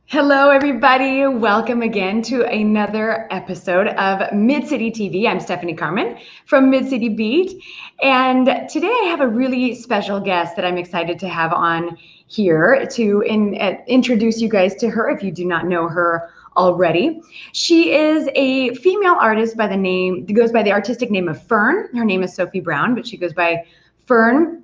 Hello, everybody. Welcome again to another episode of Mid-City TV. I'm Stephanie Carmen from Mid-City Beat. And today I have a really special guest that I'm excited to have on here to introduce you guys to her if you do not know her already. She is a female artist goes by the artistic name of Phern. Her name is Sophie Brown, but she goes by Phern.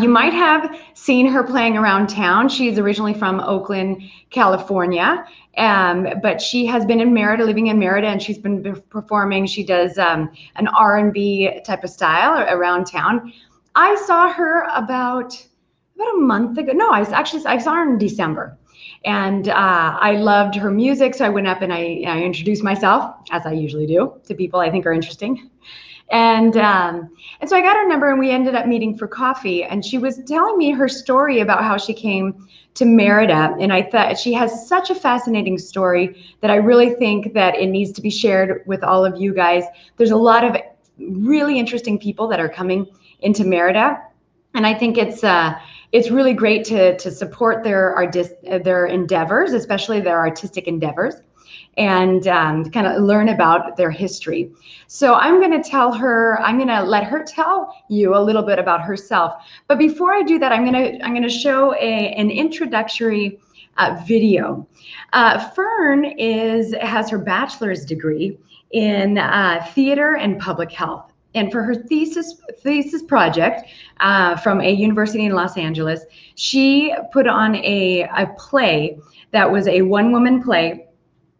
You might have seen her playing around town. She's originally from Oakland, California, but she has been in Merida, living in Merida, and she's been performing. She does an R&B type of style around town. I saw her about a month ago. No, I saw her in December, and I loved her music. So I went up and I introduced myself, as I usually do, to people I think are interesting. And so I got her number and we ended up meeting for coffee, and she was telling me her story about how she came to Merida. And I thought she has such a fascinating story that I really think that it needs to be shared with all of you guys. There's a lot of really interesting people that are coming into Merida. And I think it's really great to support their endeavors, especially their artistic endeavors, and kind of learn about their history. So I'm going to let her tell you a little bit about herself. But before I do that, I'm going to show an introductory video. Phern has her bachelor's degree in theater and public health. And for her thesis project from a university in Los Angeles, she put on a play that was a one-woman play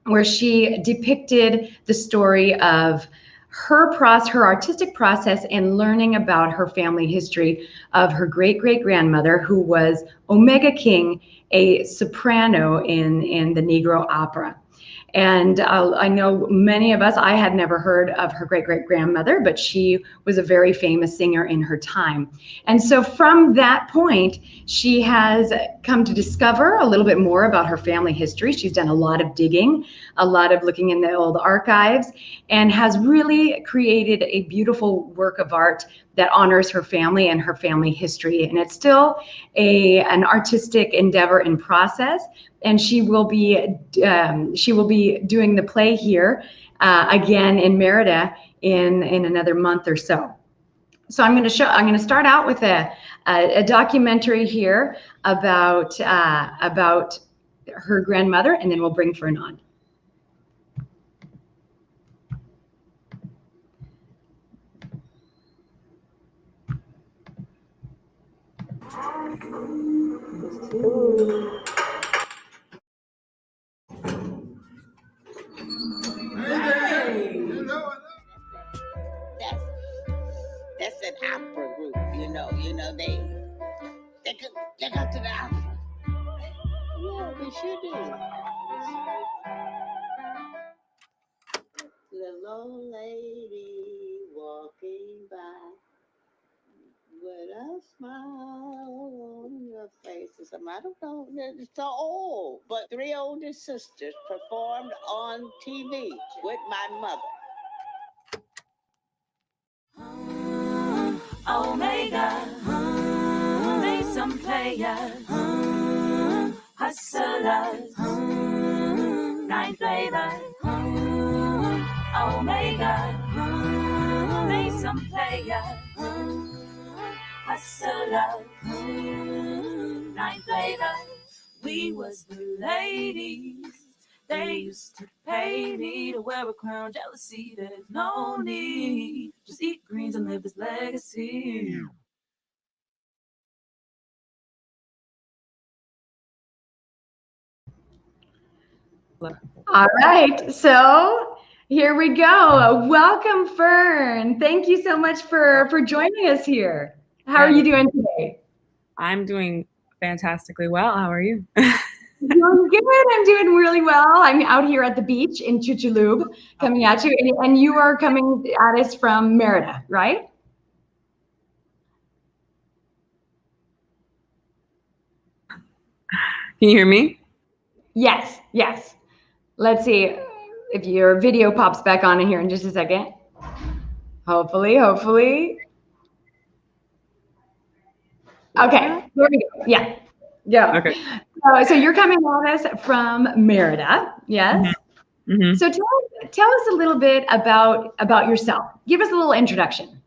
where she depicted the story of her artistic process and learning about her family history of her great-great-grandmother, who was Omega King, a soprano in the Negro Opera. And I know many of us, I had never heard of her great-great-grandmother, but she was a very famous singer in her time. And so from that point, she has come to discover a little bit more about her family history. She's done a lot of digging, a lot of looking in the old archives, and has really created a beautiful work of art that honors her family and her family history. And it's still an artistic endeavor in process. And she will be doing the play here again in Merida in another month or so. So I'm going to start out with a documentary here about her grandmother, and then we'll bring Phern on. That's an opera group, you know they go to the opera. Yeah, they sure do. Little lady walking by with a smile on your face. I don't know, it's so old. But 3 older sisters performed on TV with my mother. Omega, they some players, hustlers, night flavors. Omega, they some players, hustlers, night flavors. We was the ladies. They used to pay me to wear a crown. Jealousy, there's no need. Just eat greens and live this legacy. All right, so here we go. Welcome, Phern. Thank you so much for joining us here. How are you doing today? I'm doing fantastically well. How are you? Doing good. I'm doing really well. I'm out here at the beach in Chicxulub coming at you, and you are coming at us from Merida, right? Can you hear me? Yes, yes. Let's see if your video pops back on in here in just a second. Hopefully. Okay, here we go. Yeah. Okay. So you're coming at us from Merida, yes? Mm-hmm. So tell us a little bit about yourself. Give us a little introduction.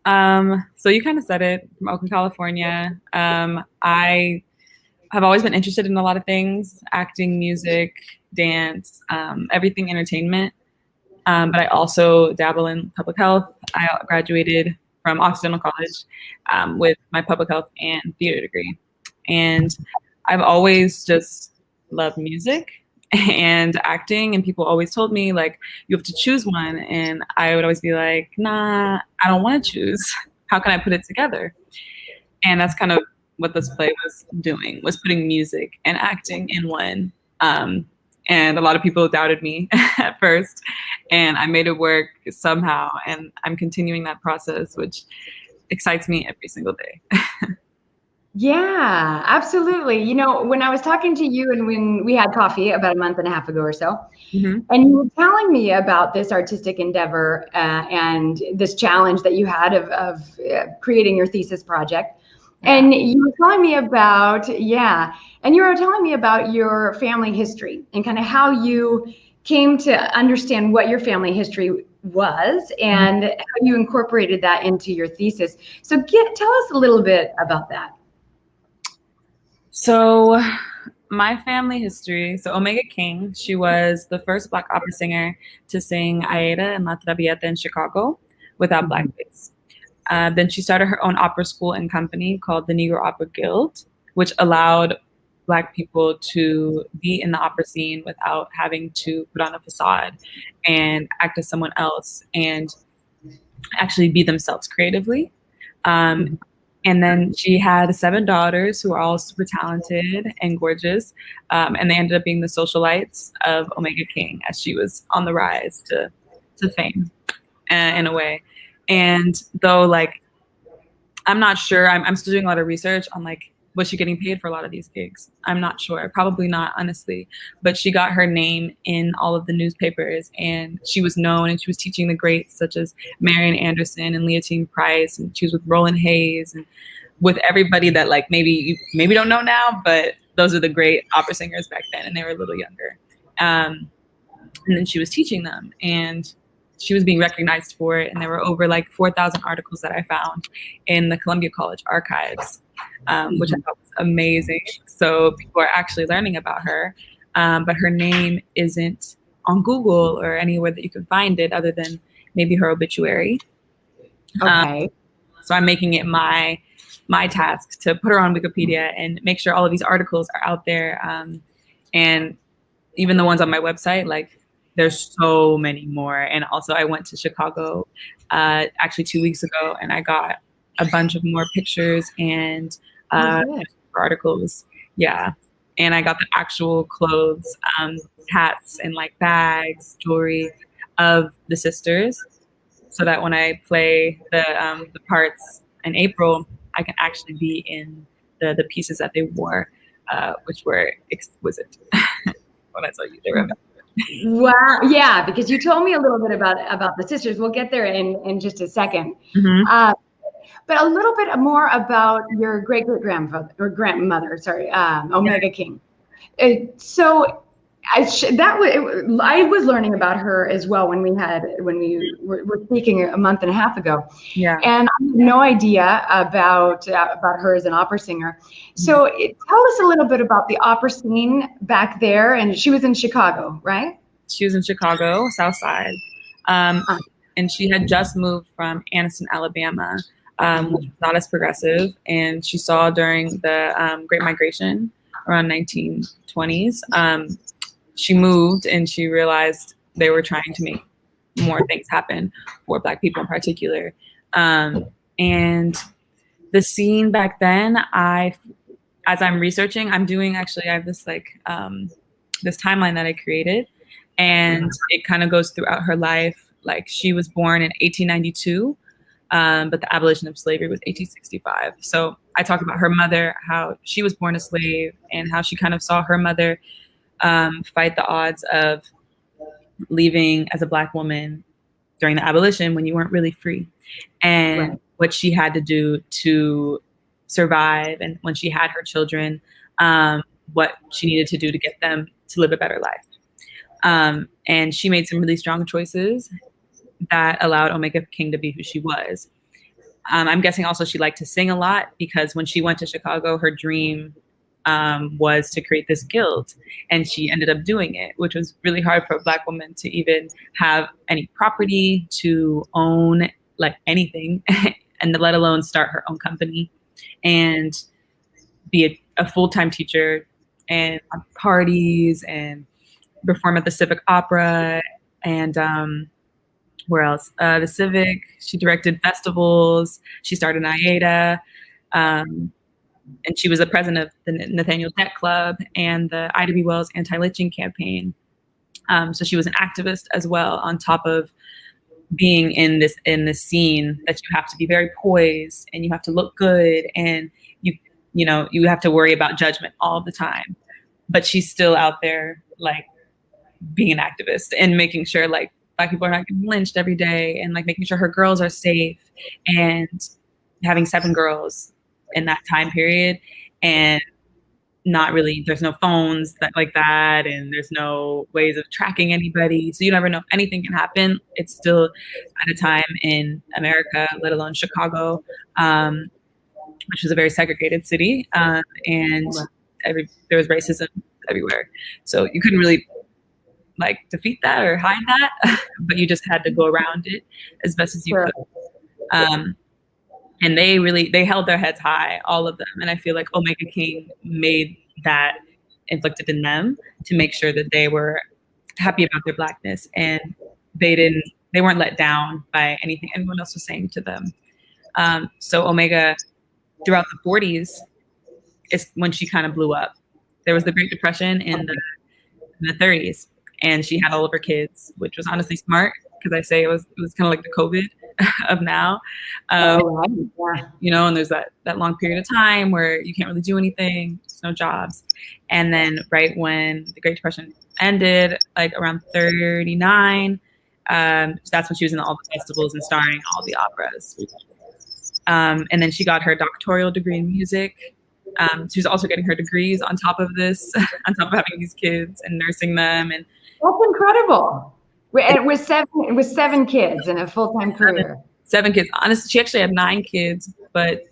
So you kind of said it, from Oakland, California. I have always been interested in a lot of things: acting, music, dance, everything entertainment. But I also dabble in public health. I graduated from Occidental College with my public health and theater degree. And I've always just loved music and acting, and people always told me, like, you have to choose one. And I would always be like, nah, I don't want to choose. How can I put it together? And that's kind of what this play was doing, was putting music and acting in one. And a lot of people doubted me at first, and I made it work somehow. And I'm continuing that process, which excites me every single day. Yeah, absolutely. You know, when I was talking to you and when we had coffee about a month and a half ago or so, Mm-hmm. and you were telling me about this artistic endeavor and this challenge that you had of creating your thesis project. And you were telling me about, and you were telling me about your family history and kind of how you came to understand what your family history was and how you incorporated that into your thesis. So tell us a little bit about that. So my family history, so Omega King, she was the first Black opera singer to sing Aïda and La Traviata in Chicago without blackface. Then she started her own opera school and company called the Negro Opera Guild, which allowed Black people to be in the opera scene without having to put on a facade and act as someone else and actually be themselves creatively. And then she had 7 daughters who were all super talented and gorgeous. And they ended up being the socialites of Omega King as she was on the rise to fame in a way. And though, like, I'm not sure, I'm still doing a lot of research on, like, was she getting paid for a lot of these gigs? I'm not sure. Probably not, honestly. But she got her name in all of the newspapers, and she was known, and she was teaching the greats such as Marian Anderson and Leontine Price, and she was with Roland Hayes and with everybody that, like, maybe you don't know now, but those are the great opera singers back then, and they were a little younger. And then she was teaching them, and she was being recognized for it. And there were over like 4,000 articles that I found in the Columbia College archives, which I thought was amazing. So people are actually learning about her, but her name isn't on Google or anywhere that you can find it other than maybe her obituary. Okay. So I'm making it my task to put her on Wikipedia and make sure all of these articles are out there. And even the ones on my website, like, there's so many more. And also I went to Chicago actually 2 weeks ago, and I got a bunch of more pictures and articles. Yeah. And I got the actual clothes, hats and like bags, jewelry of the sisters, so that when I play the parts in April, I can actually be in the pieces that they wore, which were exquisite. When I tell you, they were amazing. Wow. Yeah, because you told me a little bit about the sisters. We'll get there in just a second. But a little bit more about your great-great-grandfather or grandmother, Omega King. So I was learning about her as well when we were speaking a month and a half ago. Yeah. And I had no idea about her as an opera singer. So tell us a little bit about the opera scene back there. And she was in Chicago, right? She was in Chicago, South Side. And she had just moved from Anniston, Alabama, which was not as progressive. And she saw during the Great Migration around 1920s, she moved and she realized they were trying to make more things happen for Black people in particular. And the scene back then, as I'm researching, I have this like this timeline that I created, and it kind of goes throughout her life. Like, she was born in 1892, but the abolition of slavery was 1865. So I talk about her mother, how she was born a slave, and how she kind of saw her mother fight the odds of leaving as a Black woman during the abolition when you weren't really free, and what she had to do to survive. And when she had her children, what she needed to do to get them to live a better life. And she made some really strong choices that allowed Omega King to be who she was. I'm guessing also she liked to sing a lot, because when she went to Chicago, her dream was to create this guild, and she ended up doing it, which was really hard for a Black woman to even have any property, to own like anything, and let alone start her own company and be a full-time teacher and have parties and perform at the Civic Opera and where else? The Civic. She directed festivals. She started Aïda. And she was the president of the Nathaniel Dent Club and the Ida B. Wells anti-lynching campaign. So she was an activist as well, on top of being in this scene that you have to be very poised and you have to look good, and you have to worry about judgment all the time. But she's still out there like being an activist and making sure like Black people are not getting lynched every day, and like making sure her girls are safe, and having 7 girls in that time period, and not really, there's no phones like that, and there's no ways of tracking anybody, so you never know if anything can happen. It's still at a time in America, let alone Chicago, which is a very segregated city, and there was racism everywhere, so you couldn't really like defeat that or hide that, but you just had to go around it as best as you could. And they held their heads high, all of them. And I feel like Omega King made that inflicted in them to make sure that they were happy about their Blackness, and they weren't let down by anything anyone else was saying to them. So Omega, throughout the 40s, is when she kind of blew up. There was the Great Depression in the 30s, and she had all of her kids, which was honestly smart, because I say it was kind of like the COVID of now. And there's that long period of time where you can't really do anything, there's no jobs. And then right when the Great Depression ended, like around 39, that's when she was in all the festivals and starring all the operas. And then she got her doctoral degree in music. She was also getting her degrees on top of this, on top of having these kids and nursing them. And that's incredible. And it was 7 kids in a full-time career. 7 kids. Honestly, she actually had 9 kids, but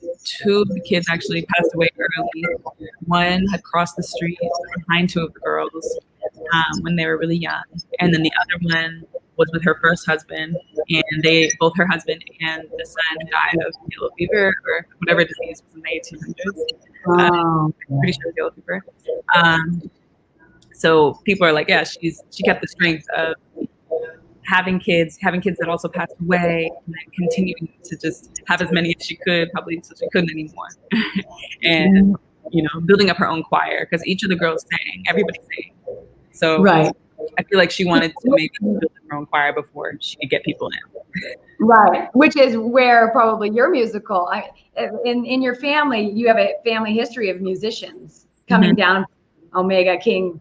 2 of the kids actually passed away early. One had crossed the street behind 2 of the girls when they were really young, and then the other one was with her first husband, and both her husband and the son died of yellow fever or whatever disease was in the 1800s. Pretty sure it was yellow fever. So people are like, yeah, she kept the strength of having kids that also passed away, and then continuing to just have as many as she could, probably until she couldn't anymore. And, building up her own choir, because each of the girls sang, everybody sang. So right. I feel like she wanted to maybe build her own choir before she could get people in. Right, which is where probably your musical, in your family, you have a family history of musicians coming down Omega King.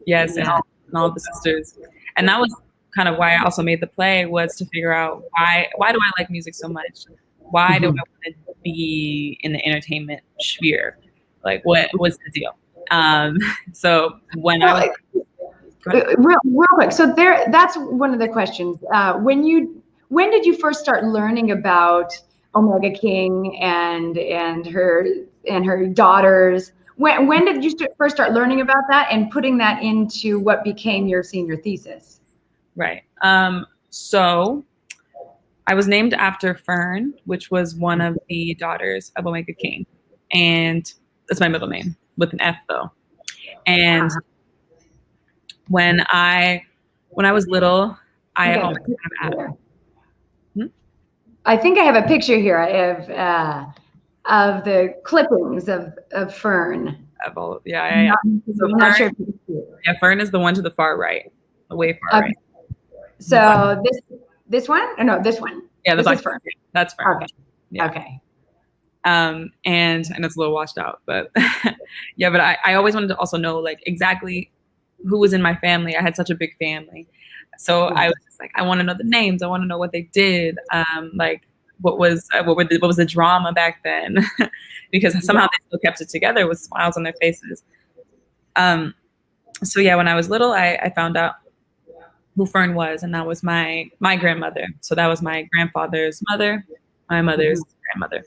Yes, and all the sisters. And that was kind of why I also made the play, was to figure out why do I like music so much? Why do I want to be in the entertainment sphere? Like, what was the deal? So when I was real quick, so that's one of the questions. When did you first start learning about Omega King and her daughters? When did you first start learning about that and putting that into what became your senior thesis? Right. So I was named after Phern, which was one of the daughters of Omega King, and that's my middle name with an F though. And when I was little, I always kind of asked. I think I have a picture here of the clippings of Phern. Yeah. So I'm not sure. Phern is the one to the far right, way far right. So this one? Oh, no, this one. Yeah, this is Phern. That's Phern. Okay. Yeah. Okay. And it's a little washed out, but yeah, but I always wanted to also know like exactly who was in my family. I had such a big family. So I was just like, I want to know the names. I want to know what they did. Like what was the drama back then, because somehow they still kept it together with smiles on their faces. So yeah, when I was little, I found out who Phern was, and that was my grandmother. So that was my grandfather's mother, my mother's grandmother,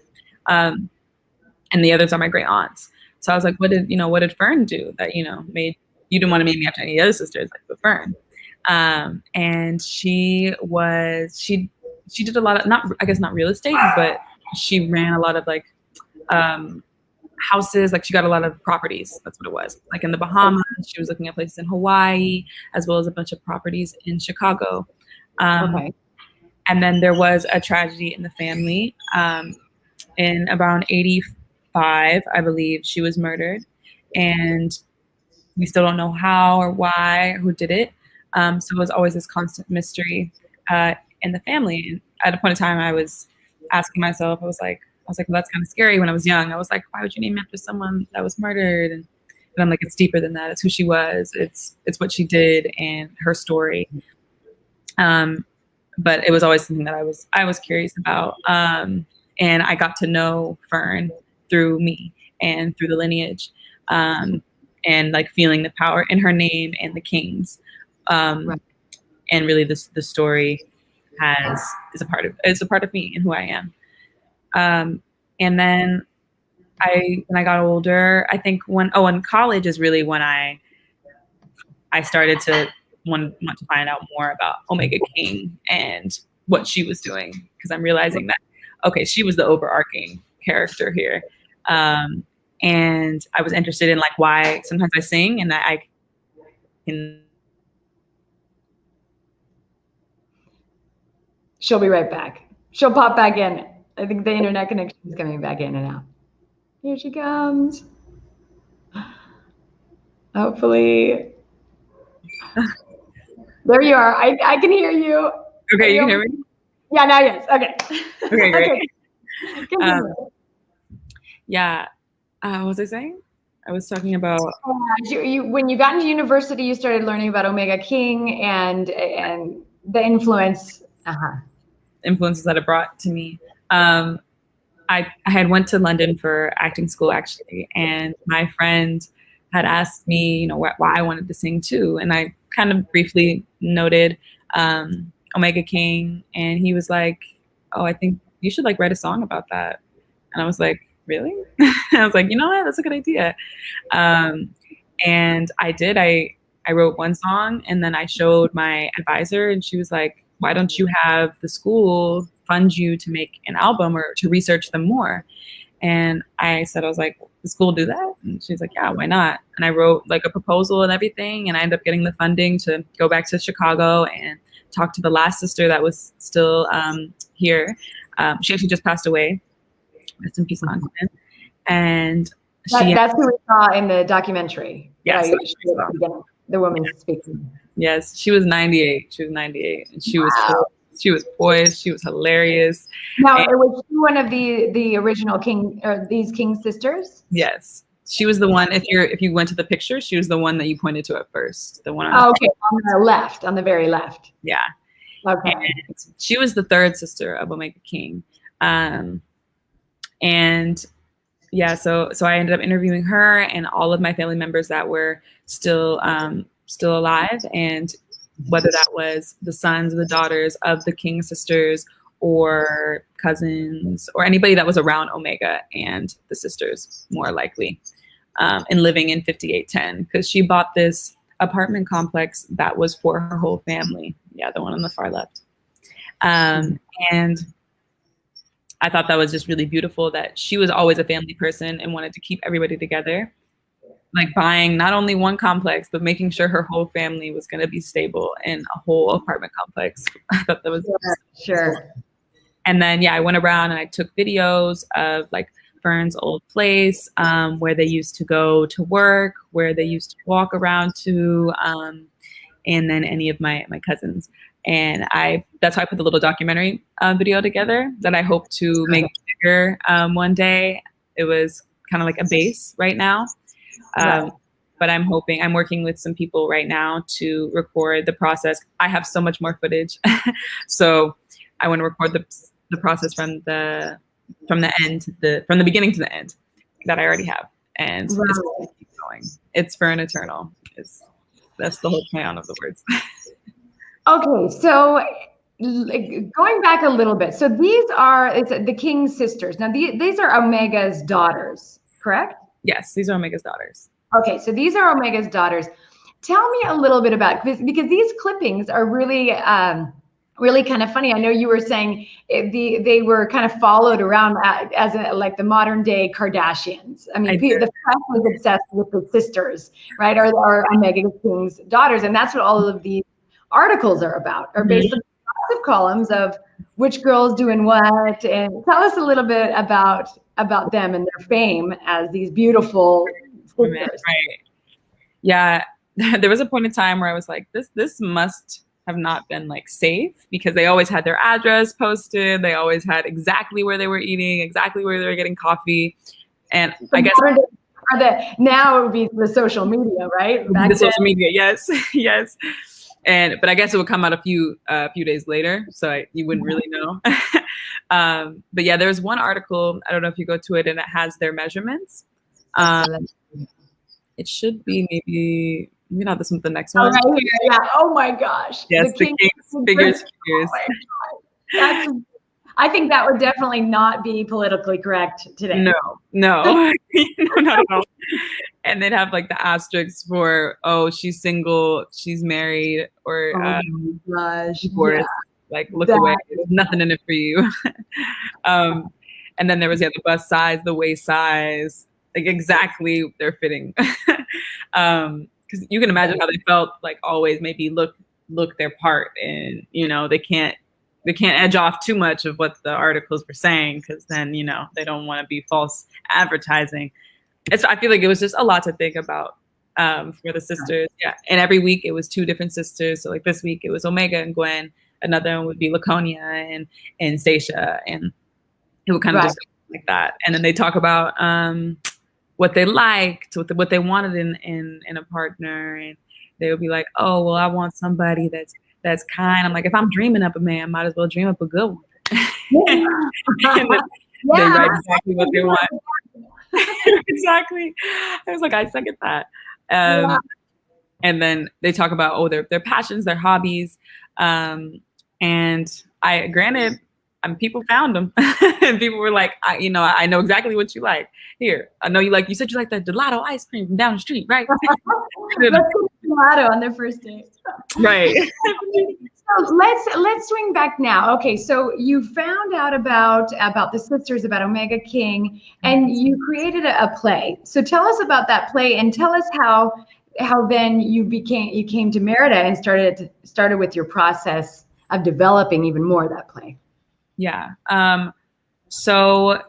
and the others are my great aunts. So I was like, what did Phern do that made you didn't want to name me after any other sisters, like but Phern? And she did a lot of not real estate, but she ran a lot of like houses. Like she got a lot of properties. That's what it was. Like in the Bahamas, she was looking at places in Hawaii, as well as a bunch of properties in Chicago. And then there was a tragedy in the family. In around 85, I believe, she was murdered, and we still don't know how or why or who did it. So it was always this constant mystery in the family. And at a point in time, I was asking myself, I was like, well, that's kind of scary. When I was young, I was like, why would you name after someone that was murdered? And I'm like, it's deeper than that. It's who she was. It's what she did and her story. But it was always something that I was curious about. And I got to know Phern through me and through the lineage, and like feeling the power in her name and the kings. And really the story is a part of me and who I am. And then when I got older, I think in college is really when I started to want to find out more about Omega King and what she was doing, because I'm realizing that, okay, she was the overarching character here. And I was interested in like why sometimes I sing and that I can. She'll be right back. She'll pop back in. I think the internet connection is coming back in and out. Here she comes. Hopefully. There you are. I can hear you. Okay, you can hear me? Yeah, now yes. Okay. Okay, great. Okay. Yeah. What was I saying? I was talking about when you got into university, you started learning about Omega King and the influences that it brought to me. I had went to London for acting school actually, and my friend had asked me, why I wanted to sing too, and I kind of briefly noted Omega King, and he was like, "Oh, I think you should like write a song about that." And I was like, "Really?" I was like, "You know what? That's a good idea." And I did. I wrote one song, and then I showed my advisor, and she was like, "Why don't you have the school fund you to make an album or to research them more?" And I said, I was like, "The school do that?" And she's like, "Yeah, why not?" And I wrote like a proposal and everything, and I ended up getting the funding to go back to Chicago and talk to the last sister that was still here. She actually just passed away. Rest in peace, Aunt. And that's who we saw in the documentary. Yes, the woman speaking. Yes, she was 98. She was 98, and she was poised. She was hilarious. Now, was she one of the original King, or these King sisters? Yes, she was the one. If you went to the picture, she was the one that you pointed to at first. The one. On the left, on the very left. Yeah. Okay. And she was the third sister of Omega King, and yeah, so I ended up interviewing her and all of my family members that were still alive, and whether that was the sons or the daughters of the King sisters or cousins or anybody that was around Omega and the sisters, more likely, and living in 5810, because she bought this apartment complex that was for her whole family. Yeah, the one on the far left. And I thought that was just really beautiful that she was always a family person and wanted to keep everybody together, like buying not only one complex, but making sure her whole family was going to be stable in a whole apartment complex. I thought that was sure. And then, I went around and I took videos of like Phern's old place, where they used to go to work, where they used to walk around to, and then any of my cousins. And that's how I put the little documentary video together that I hope to make bigger one day. It was kind of like a base right now. But I'm working with some people right now to record the process. I have so much more footage. So I want to record the process from the beginning to the end that I already have, and it's gonna keep going. It's Phern eternal. That's the whole play on of the words. Okay, so going back a little bit, so it's the King's sisters. Now these are Omega's daughters, correct? Yes, these are Omega's daughters. Okay, so these are Omega's daughters. Tell me a little bit about, because these clippings are really really kind of funny. I know you were saying they were kind of followed around as like the modern day Kardashians. I mean, the press was obsessed with the sisters, right? Or Omega King's daughters, and that's what all of these articles are about. Are based on lots of columns of which girls doing what, and tell us a little bit about them and their fame as these beautiful sisters. Right. Yeah, there was a point in time where I was like, this must have not been like safe, because they always had their address posted. They always had exactly where they were eating, exactly where they were getting coffee. And I guess now it would be the social media, right? Back the social media, yes, yes. But I guess it would come out a few days later, so you wouldn't really know. But yeah, there's one article. I don't know if you go to it, and it has their measurements. It should be maybe not this one, the next one. Right here, yeah. Oh my gosh. Yes, the King's figures. Oh, I think that would definitely not be politically correct today. No, not at all. And they'd have like the asterisks for, oh, she's single, she's married, or divorced. Like, look away. There's nothing in it for you. And then there was the bust size, the waist size, like exactly their fitting. Because you can imagine how they felt, like always maybe look their part, and they can't edge off too much of what the articles were saying, because then they don't want to be false advertising. I feel like it was just a lot to think about for the sisters. Yeah, and every week it was two different sisters. So like this week it was Omega and Gwen. Another one would be Laconia and Stacia, and it would kind of just like that. And then they talk about what they liked, what they wanted in a partner, and they would be like, oh, well, I want somebody that's kind. I'm like, if I'm dreaming up a man, might as well dream up a good one. And they write exactly what they want. Exactly. I was like, I second that. And then they talk about their passions, their hobbies, and people found them, and people were like, I know exactly what you like. Here, I know you said you like the gelato ice cream from down the street, right? Let's go gelato on their first date. Right. So let's swing back now. Okay, so you found out about the sisters, about Omega King, and you created a play. So tell us about that play, and tell us how then you came to Merida and started with your process of developing even more of that play. Yeah. So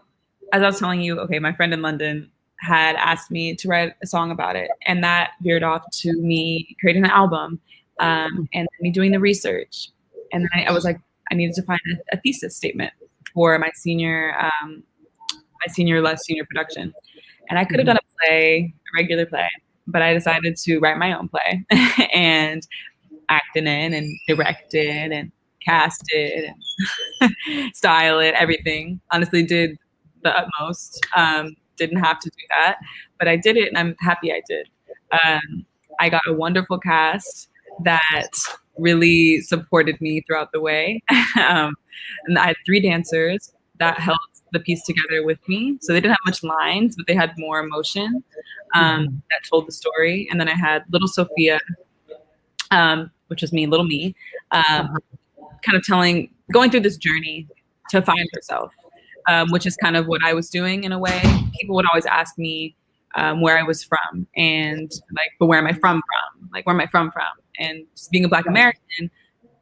as I was telling you, okay, my friend in London had asked me to write a song about it, and that veered off to me creating an album, and me doing the research. And then I was like, I needed to find a thesis statement for my senior production. And I could have done a regular play, but I decided to write my own play and act in it and direct it and cast it and style it, everything. Honestly, did the utmost. Didn't have to do that, but I did it, and I'm happy I did. I got a wonderful cast that really supported me throughout the way. And I had 3 dancers that held the piece together with me. So they didn't have much lines, but they had more emotion that told the story. And then I had little Sophia, which was me, little me, kind of going through this journey to find herself, which is kind of what I was doing in a way. People would always ask me where I was from, and like, but where am I from? Like, where am I from? And just being a Black American,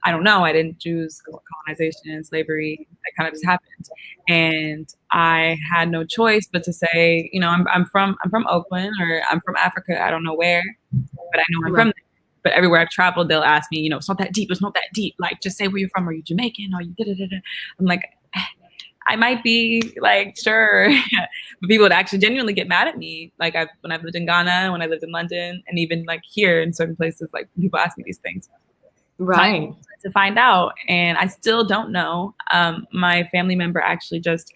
I don't know. I didn't choose colonization and slavery. That kind of just happened, and I had no choice but to say, I'm from Oakland, or I'm from Africa. I don't know where, but I know I'm from there. But everywhere I've traveled, they'll ask me, it's not that deep. It's not that deep. Like, just say where you're from. Are you Jamaican? Are you da-da-da-da? I'm like, I might be, like, sure. But people would actually genuinely get mad at me. Like, when I've lived in Ghana, when I lived in London, and even like here in certain places, like, people ask me these things. Right. To find out, and I still don't know. My family member actually just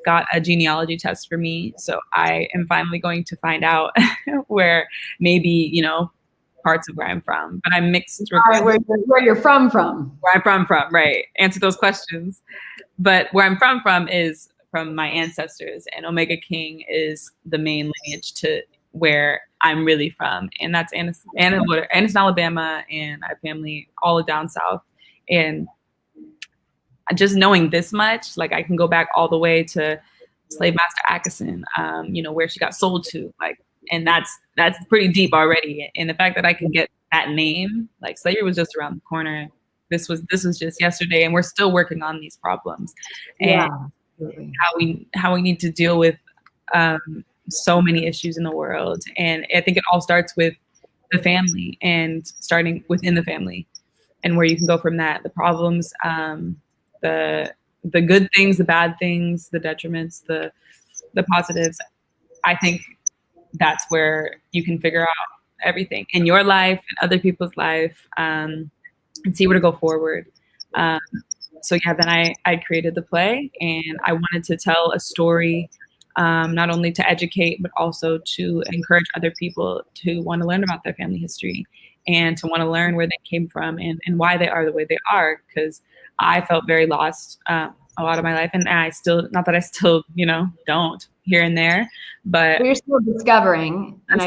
got a genealogy test for me, so I am finally going to find out where maybe, you know, parts of where I'm from, but I'm mixed. Right, where you're from. Where I'm from, right? Answer those questions. But where I'm from is from my ancestors, and Omega King is the main lineage to where I'm really from, and that's Anniston, Alabama, and I have family all down south. And just knowing this much, like I can go back all the way to Slave Master Atkinson, you know, where she got sold to, like, and that's pretty deep already. And the fact that I can get that name, like slavery was just around the corner. This was just yesterday, and we're still working on these problems, and how we need to deal with so many issues in the world. And I think it all starts with the family, and starting within the family, and where you can go from that. The problems, the good things, the bad things, the detriments, the positives. I think that's where you can figure out everything in your life and other people's life, and see where to go forward. So yeah, then I created the play, and I wanted to tell a story, not only to educate, but also to encourage other people to want to learn about their family history, and to want to learn where they came from, and why they are the way they are. Because I felt very lost a lot of my life, and I still, not that I still, you know, don't here and there, but you're still discovering. And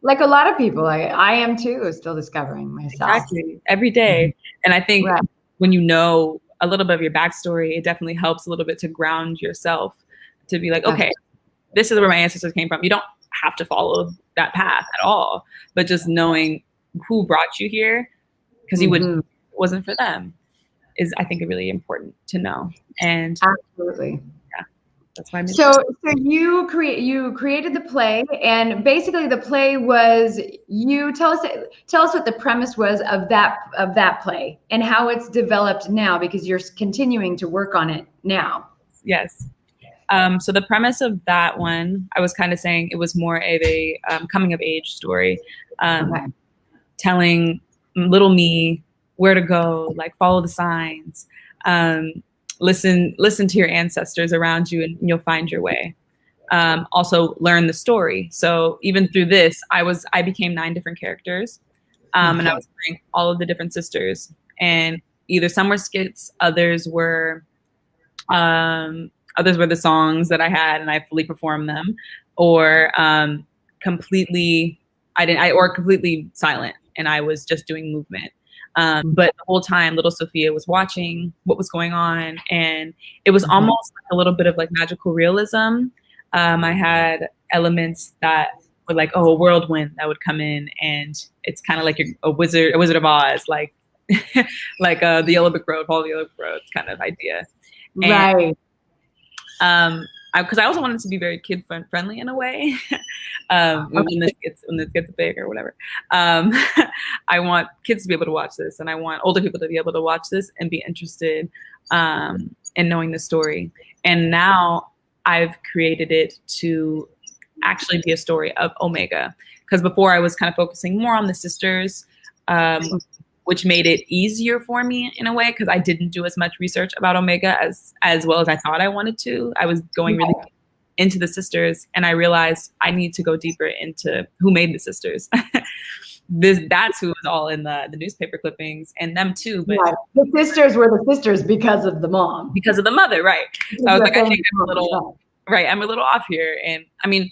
like a lot of people, I am too, still discovering myself. Exactly, every day. And I think when you know a little bit of your backstory, it definitely helps a little bit to ground yourself, to be like, okay, this is where my ancestors came from. You don't have to follow that path at all, but just knowing who brought you here, because you wouldn't, it wasn't for them, is, I think, really important to know. And absolutely. That's why I'm so you created the play, and basically the play was, you tell us what the premise was of that play and how it's developed now, because you're continuing to work on it now. Yes. So the premise of that one, I was kind of saying it was more of a coming of age story, telling little me where to go, like follow the signs. Listen to your ancestors around you, and you'll find your way. Also learn the story. So even through this, I became 9 different characters, and I was playing all of the different sisters. And either some were skits, others were the songs that I had, and I fully performed them, or completely silent, and I was just doing movement. But the whole time, little Sophia was watching what was going on, and it was almost like a little bit of like magical realism. I had elements that were like, a whirlwind that would come in, and it's kind of like a Wizard of Oz, like like the Yellow Brick Road, Follow the Yellow Brick Road kind of idea. And, right. Because I also wanted to be very kid friendly in a way. When this gets big or whatever, I want kids to be able to watch this, and I want older people to be able to watch this and be interested in knowing the story. And now I've created it to actually be a story of Omega, because before I was kind of focusing more on the sisters, which made it easier for me in a way, because I didn't do as much research about Omega as well as I thought I wanted to. I was going really into the sisters, and I realized I need to go deeper into who made the sisters. That's who was all in the newspaper clippings, and them too. But the sisters were the sisters because of the mom. Because of the mother, right. So I was like, I think I'm a little off here. And I mean,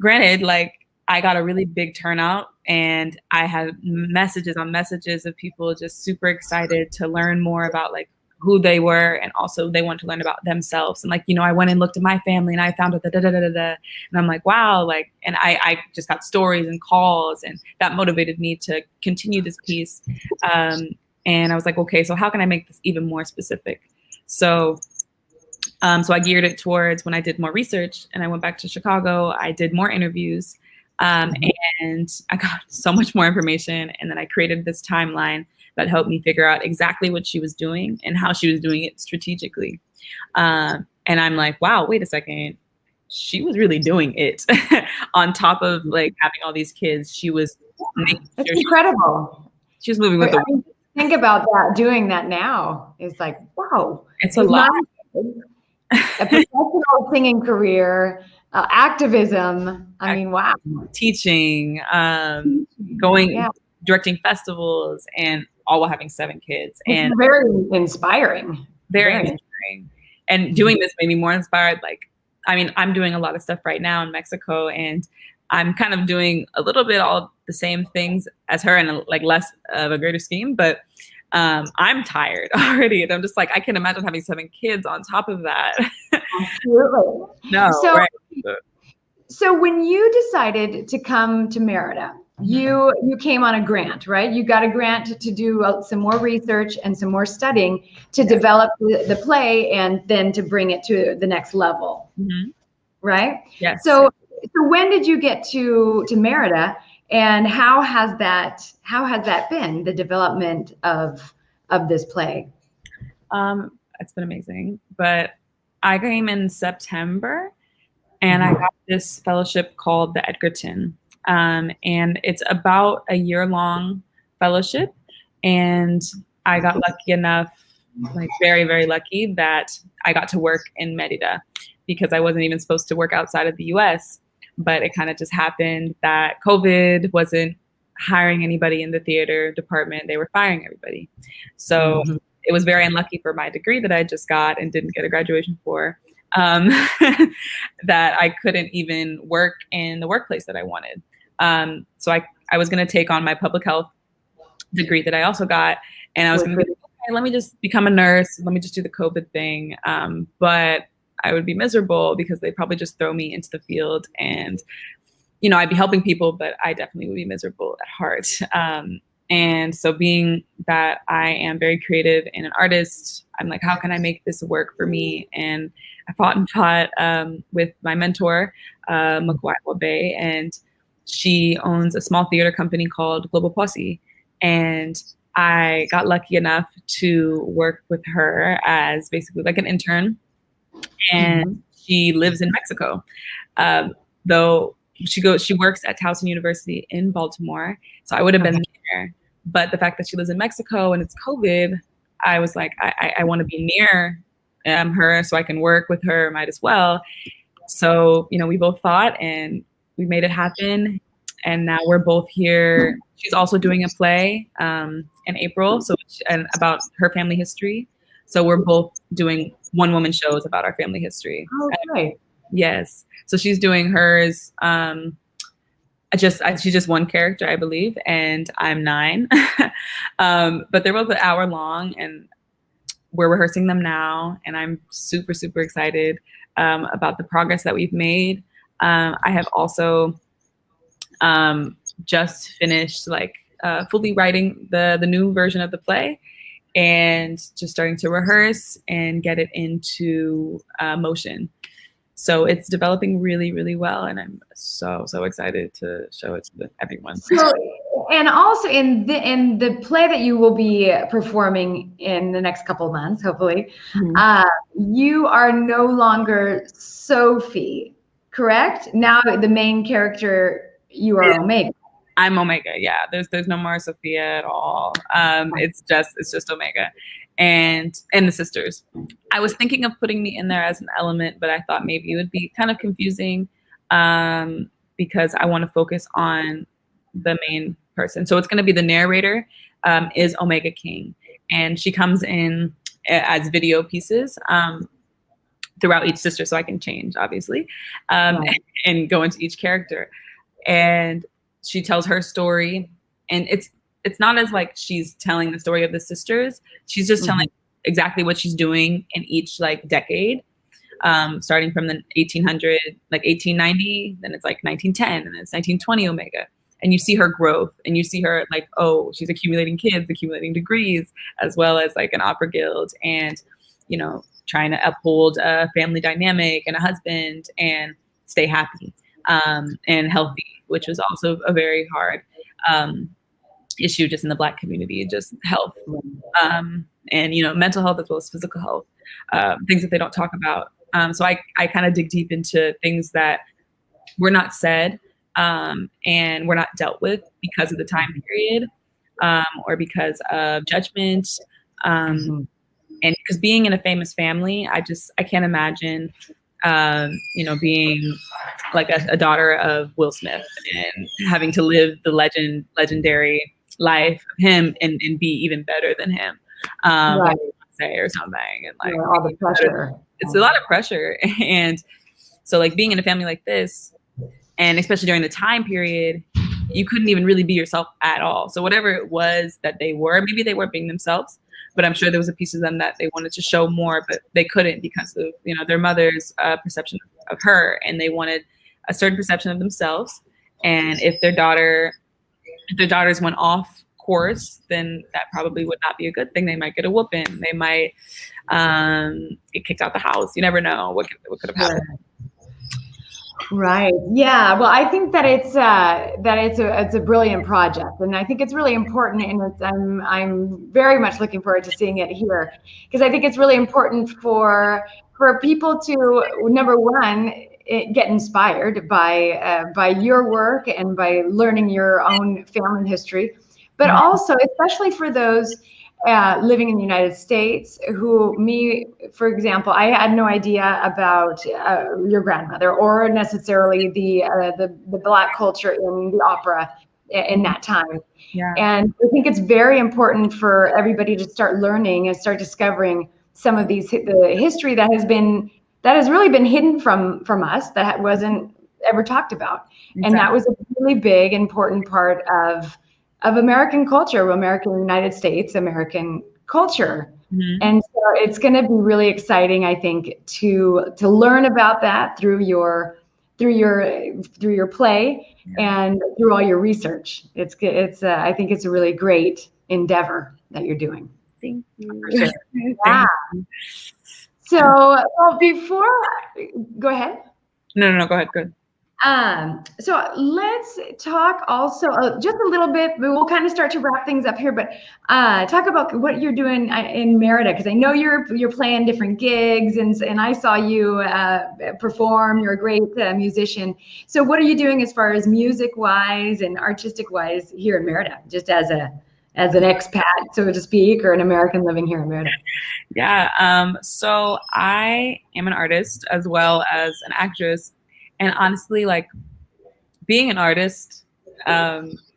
granted, like, I got a really big turnout, and I had messages on messages of people just super excited to learn more about like who they were, and also they want to learn about themselves. And like, you know, I went and looked at my family, and I found out and I'm like, wow, like, and I just got stories and calls, and that motivated me to continue this piece. And I was like, okay, so how can I make this even more specific? So I geared it towards, when I did more research and I went back to Chicago, I did more interviews. And I got so much more information, and then I created this timeline that helped me figure out exactly what she was doing and how she was doing it strategically. And I'm like, wow, wait a second. She was really doing it on top of like having all these kids. She was making That's incredible. She was moving with the wind. think about that, doing that now is like, wow. It's a lot. A professional singing career, activism. I mean, wow. Teaching, directing festivals, and all while having 7 kids. And very inspiring. Very inspiring. And doing this made me more inspired. Like, I mean, I'm doing a lot of stuff right now in Mexico, and I'm kind of doing a little bit all the same things as her and like less of a greater scheme, but I'm tired already. And I'm just like, I can imagine having 7 kids on top of that. Absolutely. No. So, right. So when you decided to come to Merida, you came on a grant, right? You got a grant to do some more research and some more studying to develop the play and then to bring it to the next level, right? Yes. So when did you get to Merida, and how has that been, the development of this play? It's been amazing. But I came in September, and I got this fellowship called the Edgerton. And it's about a year-long fellowship. And I got lucky enough, like very, very lucky, that I got to work in Merida, because I wasn't even supposed to work outside of the US. But it kind of just happened that COVID wasn't hiring anybody in the theater department. They were firing everybody. So it was very unlucky for my degree that I just got and didn't get a graduation for, that I couldn't even work in the workplace that I wanted. So I was going to take on my public health degree that I also got. And I was going to be like, okay, let me just become a nurse. Let me just do the COVID thing. But I would be miserable because they'd probably just throw me into the field, and, you know, I'd be helping people, but I definitely would be miserable at heart. And so being that I am very creative and an artist, I'm like, how can I make this work for me? And I fought with my mentor, Wyclef Jean, and she owns a small theater company called Global Posse. And I got lucky enough to work with her as basically like an intern. And she lives in Mexico, though she works at Towson University in Baltimore. So I would have been there. But the fact that she lives in Mexico and it's COVID, I was like, I want to be near her so I can work with her, might as well. So, you know, we both fought and we made it happen. And now we're both here. She's also doing a play in April, and about her family history. So we're both doing one-woman shows about our family history. Okay. Yes. So she's doing hers. She's just one character, I believe, and I'm 9. But they're both an hour long, and we're rehearsing them now. And I'm super, super excited about the progress that we've made. I have also just finished fully writing the new version of the play, and just starting to rehearse and get it into motion. So it's developing really, really well, and I'm so excited to show it to everyone. So, and also in the play that you will be performing in the next couple of months, hopefully, you are no longer Sophie, correct? Now the main character, you are Omega. I'm Omega. Yeah, there's no more Sophia at all. It's just Omega, and the sisters. I was thinking of putting me in there as an element, but I thought maybe it would be kind of confusing because I want to focus on the main person. So it's going to be the narrator is Omega King, and she comes in as video pieces throughout each sister, so I can change obviously and go into each character. And she tells her story, and it's not as like she's telling the story of the sisters. She's just telling exactly what she's doing in each like decade, starting from the 1800, like 1890, then it's like 1910, and then it's 1920 Omega. And you see her growth, and you see her like, oh, she's accumulating kids, accumulating degrees, as well as like an opera guild, and, you know, trying to uphold a family dynamic and a husband and stay happy and healthy, which was also a very hard issue just in the Black community, just health and, you know, mental health as well as physical health, things that they don't talk about. So I kind of dig deep into things that were not said and were not dealt with because of the time period. or because of judgment. And because being in a famous family, I can't imagine, being like a daughter of Will Smith and having to live the legendary life of him and be even better than him, Right. say or something. And like all the pressure. It's a lot of pressure. And so like being in a family like this, and especially during the time period, you couldn't even really be yourself at all. So whatever it was that they were, maybe they weren't being themselves, but I'm sure there was a piece of them that they wanted to show more, but they couldn't because of, their mother's perception of her, and they wanted a certain perception of themselves. And if their daughters went off course, then that probably would not be a good thing. They might get a whooping. They might get kicked out the house. You never know what could have happened. Right. Yeah. Well, I think that it's a brilliant project, and I think it's really important. And I'm very much looking forward to seeing it here, because I think it's really important for people to, number one, get inspired by your work and by learning your own family history, but also, especially for those living in the United States, for example, I had no idea about your grandmother or necessarily the Black culture in the opera in that time. Yeah. And I think it's very important for everybody to start learning and start discovering some of the history that has really been hidden from us, that wasn't ever talked about. Exactly. And that was a really big, important part of American culture, United States, American culture. And so it's going to be really exciting, I think, to learn about that through your play and through all your research. I think it's a really great endeavor that you're doing. Thank you. Sure. Yeah. So, well, go ahead. No, go ahead. Good. So let's talk also just a little bit, but we'll kind of start to wrap things up here, but talk about what you're doing in Merida, because I know you're playing different gigs, and I saw you perform. You're a great musician. So what are you doing as far as music-wise and artistic-wise here in Merida, just as an expat, so to speak, or an American living here in Merida? Yeah, so I am an artist as well as an actress. And honestly, like being an artist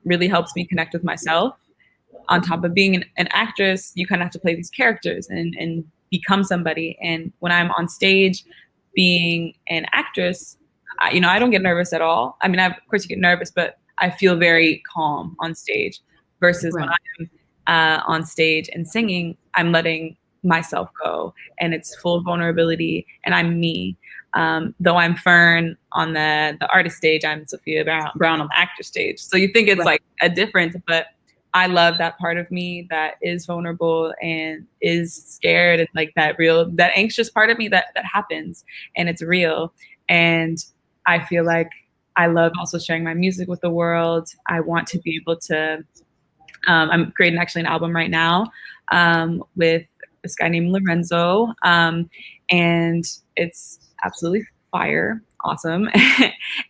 really helps me connect with myself. On top of being an actress, you kind of have to play these characters and become somebody. And when I'm on stage being an actress, I don't get nervous at all. I mean, of course you get nervous, but I feel very calm on stage versus when I'm on stage and singing, I'm letting myself go, and it's full vulnerability, and I'm me. Though I'm Phern on the artist stage, I'm Sophia Brown on the actor stage. So you think it's like a difference, but I love that part of me that is vulnerable and is scared, and like that anxious part of me that happens, and it's real. And I feel like I love also sharing my music with the world. I want to be able to, I'm creating actually an album right now with this guy named Lorenzo, and it's absolutely fire, awesome.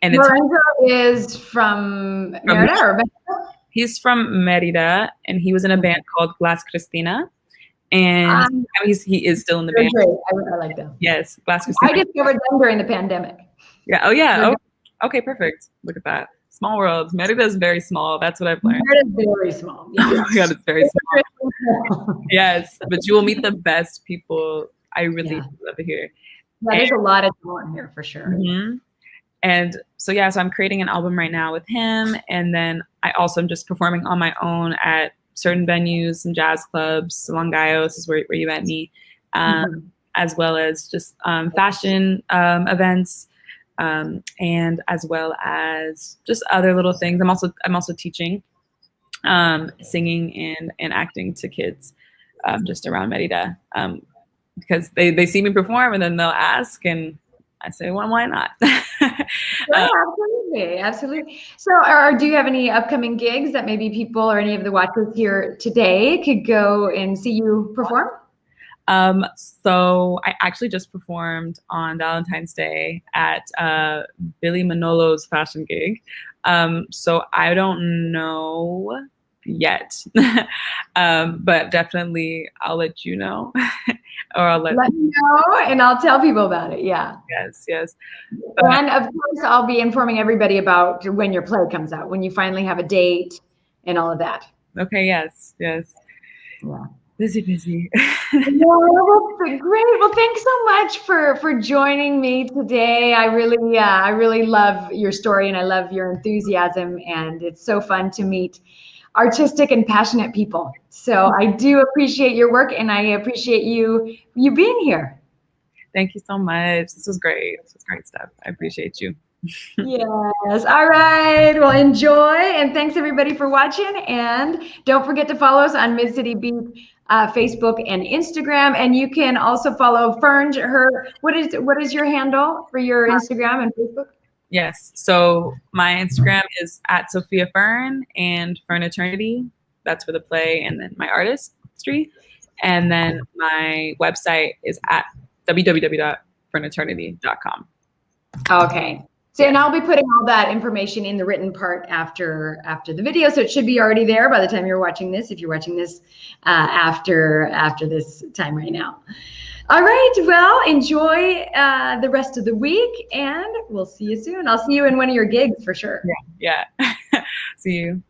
And Lorenzo is from Merida or Mexico? He's from Merida, and he was in a band called Glass Cristina, and he is still in the band. Great. I like them. Yes, Glass Cristina. I discovered them during the pandemic. Yeah. Oh yeah. Okay. Perfect. Look at that. Small world. Merida is very small. That's what I've learned. Merida is very small. Yes. Oh my God, it's very small. Yes, but you will meet the best people. I really love it here. Yeah, there's a lot of talent here for sure. Mm-hmm. And so I'm creating an album right now with him, and then I also am just performing on my own at certain venues, some jazz clubs. Salon Gallos is where you met me, as well as just fashion events, and as well as just other little things. I'm also teaching singing and acting to kids just around Merida, because they see me perform and then they'll ask, and I say, well, why not? Absolutely. So do you have any upcoming gigs that maybe people or any of the watchers here today could go and see you perform? So I actually just performed on Valentine's Day at Billy Manolo's fashion gig. So I don't know yet. But definitely I'll let you know. Or I'll let me know, and I'll tell people about it. Yeah. Yes. And of course, I'll be informing everybody about when your play comes out, when you finally have a date and all of that. Okay, yes. Yeah. Busy. Well, great. Well, thanks so much for joining me today. I really love your story, and I love your enthusiasm, and it's so fun to meet artistic and passionate people. So I do appreciate your work, and I appreciate you being here. Thank you so much. This was great. This was great stuff. I appreciate you. Yes. All right. Well, enjoy, and thanks everybody for watching. And don't forget to follow us on Mid City Beat Facebook and Instagram. And you can also follow Phern. What is your handle for your Instagram and Facebook? Yes. So my Instagram is at Sophia Phern and Phern Eternity. That's for the play, and then my artistry. And then my website is at www.pherneternity.com. Okay. So, and I'll be putting all that information in the written part after the video. So it should be already there by the time you're watching this, if you're watching this after this time right now. All right. Well, enjoy the rest of the week, and we'll see you soon. I'll see you in one of your gigs for sure. Yeah. See you.